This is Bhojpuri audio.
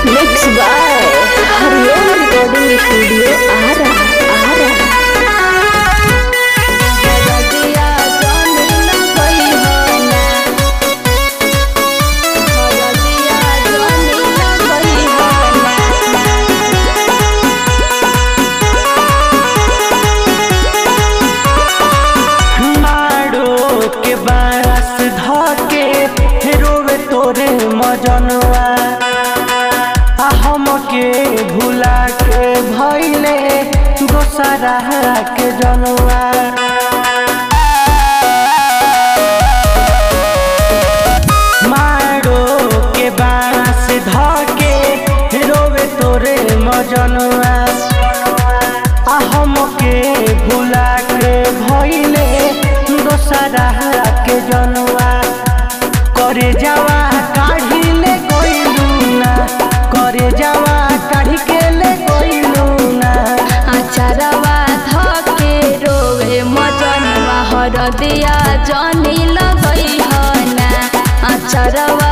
mix by Hariom recording studio Arrah मजनुआ हमके भुला के भइले दोसरा के जनुआ मारो के बांस धके रोवे तोरे मजनुआ हमके भुला के भइले दोसरा के जनुआ करे जावा काढ़ी ले कोइलूना करे जावा काढ़ी के ले कोइलूना अचारवा धके रोवे मजनवा हरदिया जनी लगई हना अचारवा